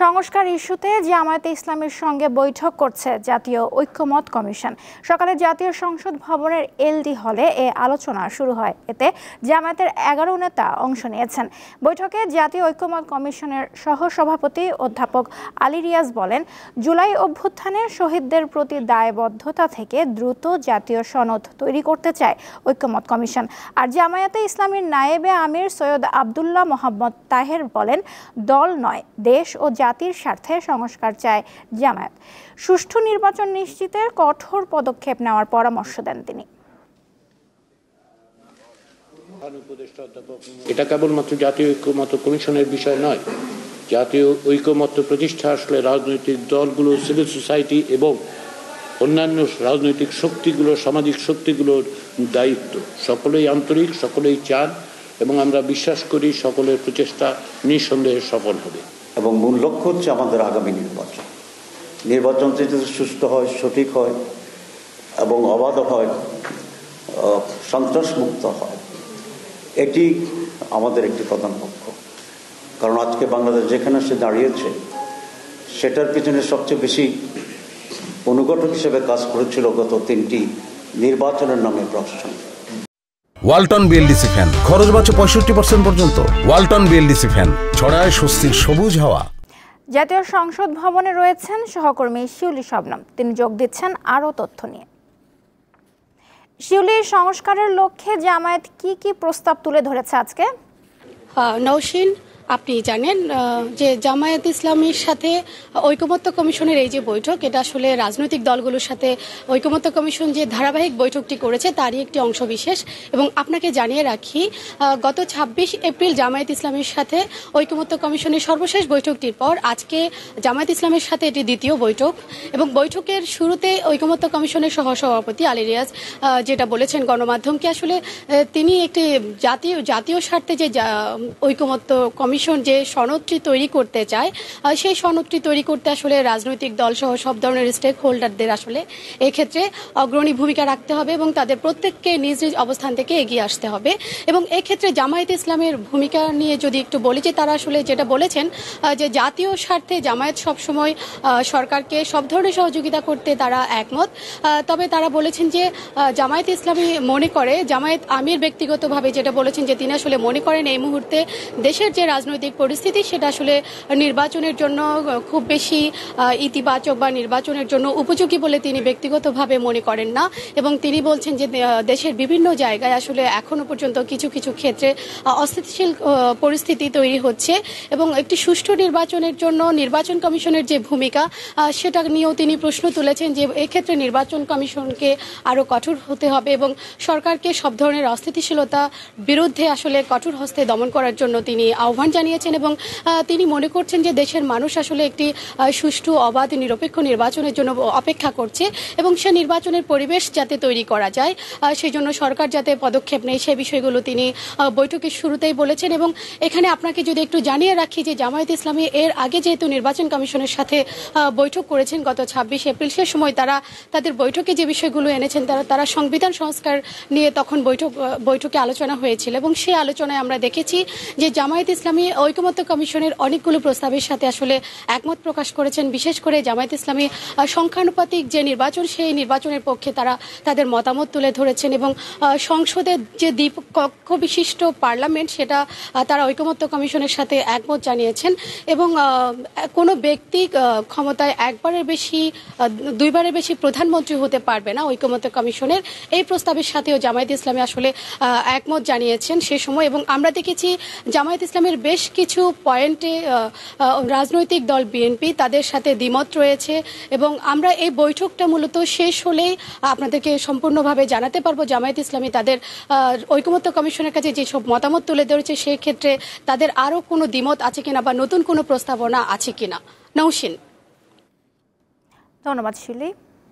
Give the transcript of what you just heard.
সংস্কার ইস্যুতে জামায়াতে ইসলামীর সঙ্গে বৈঠক করছে জাতীয় ঐক্যমত্য কমিশন। সকালে জাতীয় সংসদ ভবনের এলডি হলে এ আলোচনা শুরু হয়। এতে জামায়াতের 11 নেতা অংশ নিয়েছেন। বৈঠকে জাতীয় ঐক্যমত্য কমিশনের সহসভাপতি অধ্যাপক আলী রিয়াজ বলেন, জুলাই অভ্যুত্থানে শহীদদের প্রতি দায়বদ্ধতা থেকে দ্রুত জাতীয় সনদ তৈরি করতে চায় ঐক্যমত্য কমিশন। আর জামায়াতে ইসলামীর নায়েবে আমির সৈয়দ আবদুল্লাহ মোহাম্মদ তাহের বলেন, দল নয়, দেশ ও জাতির স্বার্থে সংস্কার চায় জামায়াত। সুষ্ঠু নির্বাচন নিশ্চিতে কঠোর পদক্ষেপ নেওয়ার পরামর্শ দেন তিনি। এটা কেবলমাত্র জাতীয় ঐক্যমত্য কমিশনের বিষয় নয়। জাতীয় ঐক্যমত্য প্রতিষ্ঠা আসলে রাজনৈতিক দলগুলো, সিভিল সোসাইটি এবং অন্যান্য রাজনৈতিক শক্তিগুলো, সামাজিক শক্তিগুলোর দায়িত্ব। সকলেই আন্তরিক, সকলেই চান এবং আমরা বিশ্বাস করি সকলের প্রচেষ্টা নিঃসন্দেহে সফল হবে। এবং মূল লক্ষ্য হচ্ছে আমাদের আগামী নির্বাচন যদি সুষ্ঠু হয়, সঠিক হয় এবং অবাধ হয়, সন্ত্রাসমুক্ত হয়, এটি আমাদের একটি প্রধান লক্ষ্য। কারণ আজকে বাংলাদেশ যেখানে সে দাঁড়িয়েছে সেটার পিছনে সবচেয়ে বেশি অনুঘটক হিসেবে কাজ করেছিল গত 3টি নির্বাচনের নামে প্রশ্ন। ওয়ালটন বিএলডিসি ফ্যান, খরচ বাঁচে 65% পর্যন্ত। ওয়ালটন বিএলডিসি ফ্যান ছড়ায় স্বস্তির সবুজ হাওয়া। জাতীয় সংসদ ভবনে রয়েছেন সহকর্মী শিউলি শবনম। তিনি যোগ দিচ্ছেন আরও তথ্য নিয়ে। শিউলি, সংস্কারের লক্ষ্যে জামায়াত কি প্রস্তাব তুলে ধরেছে আজকে? নওশিন, আপনি জানেন যে জামায়াত ইসলামীর সাথে ঐকমত্য কমিশনের এই যে বৈঠক, এটা আসলে রাজনৈতিক দলগুলোর সাথে ঐকমত্য কমিশন যে ধারাবাহিক বৈঠকটি করেছে তারই একটি অংশবিশেষ। এবং আপনাকে জানিয়ে রাখি, গত 26 এপ্রিল জামায়াত ইসলামীর সাথে ঐকমত্য কমিশনের সর্বশেষ বৈঠকটির পর আজকে জামায়াত ইসলামের সাথে এটি দ্বিতীয় বৈঠক। এবং বৈঠকের শুরুতে ঐকমত্য কমিশনের সহসভাপতি আলী রিয়াজ যেটা বলেছেন গণমাধ্যমকে, আসলে তিনি একটি জাতীয় স্বার্থে যে ঐকমত্য কমিশন যে সনদটি তৈরি করতে চায়, সেই সনদটি তৈরি করতে আসলে রাজনৈতিক দল সহ সব ধরনের স্টেক হোল্ডারদের আসলে এক্ষেত্রে অগ্রণী ভূমিকা রাখতে হবে এবং তাদের প্রত্যেককে নিজ নিজ অবস্থান থেকে এগিয়ে আসতে হবে। এবং এক্ষেত্রে জামায়াত ইসলামের ভূমিকা নিয়ে যদি একটু বলি, যে তারা আসলে যেটা বলেছেন যে জাতীয় স্বার্থে জামায়াত সবসময় সরকারকে সব ধরনের সহযোগিতা করতে তারা একমত। তবে তারা বলেছেন যে জামায়াত ইসলামী মনে করে, জামায়াত আমির ব্যক্তিগতভাবে যেটা বলেছেন যে তিনি আসলে মনে করেন এই মুহূর্তে দেশের যে রাজনৈতিক পরিস্থিতি সেটা আসলে নির্বাচনের জন্য খুব বেশি ইতিবাচক বা নির্বাচনের জন্য উপযোগী বলে তিনি ব্যক্তিগতভাবে মনে করেন না। এবং তিনি বলছেন যে দেশের বিভিন্ন জায়গায় আসলে এখনো পর্যন্ত কিছু কিছু ক্ষেত্রে অস্থিতিশীল পরিস্থিতি তৈরি হচ্ছে এবং একটি সুষ্ঠু নির্বাচনের জন্য নির্বাচন কমিশনের যে ভূমিকা সেটা নিয়েও তিনি প্রশ্ন তুলেছেন যে এক্ষেত্রে নির্বাচন কমিশনকে আরও কঠোর হতে হবে এবং সরকারকে সব ধরনের অস্থিতিশীলতা বিরুদ্ধে আসলে কঠোর হস্তে দমন করার জন্য তিনি আহ্বান জানিয়েছেন। এবং তিনি মনে করছেন যে দেশের মানুষ আসলে একটি সুষ্ঠু, অবাধ, নিরপেক্ষ নির্বাচনের জন্য অপেক্ষা করছে এবং সে নির্বাচনের পরিবেশ যাতে তৈরি করা যায় সেই জন্য সরকার যাতে পদক্ষেপ নেয় সে বিষয়গুলো তিনি বৈঠকের শুরুতেই বলেছেন। এবং এখানে আপনাকে যদি একটু জানিয়ে রাখি যে জামায়াত ইসলামী এর আগে যেহেতু নির্বাচন কমিশনের সাথে বৈঠক করেছেন গত 26 এপ্রিল, সে সময় তারা তাদের বৈঠকে যে বিষয়গুলো এনেছেন তারা সংবিধান সংস্কার নিয়ে তখন বৈঠকে আলোচনা হয়েছিল এবং সেই আলোচনায় আমরা দেখেছি যে জামায়াত ইসলামী ঐকমত্য কমিশনের অনেকগুলো প্রস্তাবের সাথে আসলে একমত প্রকাশ করেছেন। বিশেষ করে জামায়াত ইসলামী সংখ্যানুপাতিক যে নির্বাচন সেই নির্বাচনের পক্ষে তারা তাদের মতামত তুলে ধরেছেন এবং সংসদের যে দ্বিকক্ষ বিশিষ্ট পার্লামেন্ট সেটা তারা ঐকমত্য কমিশনের সাথে একমত জানিয়েছেন। এবং কোনো ব্যক্তি ক্ষমতায় দুইবারের বেশি প্রধানমন্ত্রী হতে পারবে না ঐকমত্য কমিশনের এই প্রস্তাবের সাথেও জামায়াত ইসলামী আসলে একমত জানিয়েছেন সে সময়। এবং আমরা দেখেছি জামায়াত ইসলামের বেশ কিছু পয়েন্টে রাজনৈতিক দল বিএনপি তাদের সাথে দ্বিমত রয়েছে এবং আমরা এই বৈঠকটা মূলত শেষ হলেই আপনাদেরকে সম্পূর্ণভাবে জানাতে পারবো জামায়াত ইসলামী তাদের ঐকমত্য কমিশনের কাছে যেসব মতামত তুলে ধরেছে সেক্ষেত্রে তাদের আরও কোনো দ্বিমত আছে কিনা বা নতুন কোনো প্রস্তাবনা আছে কিনা। নওশিন, ধন্যবাদ শিউলি।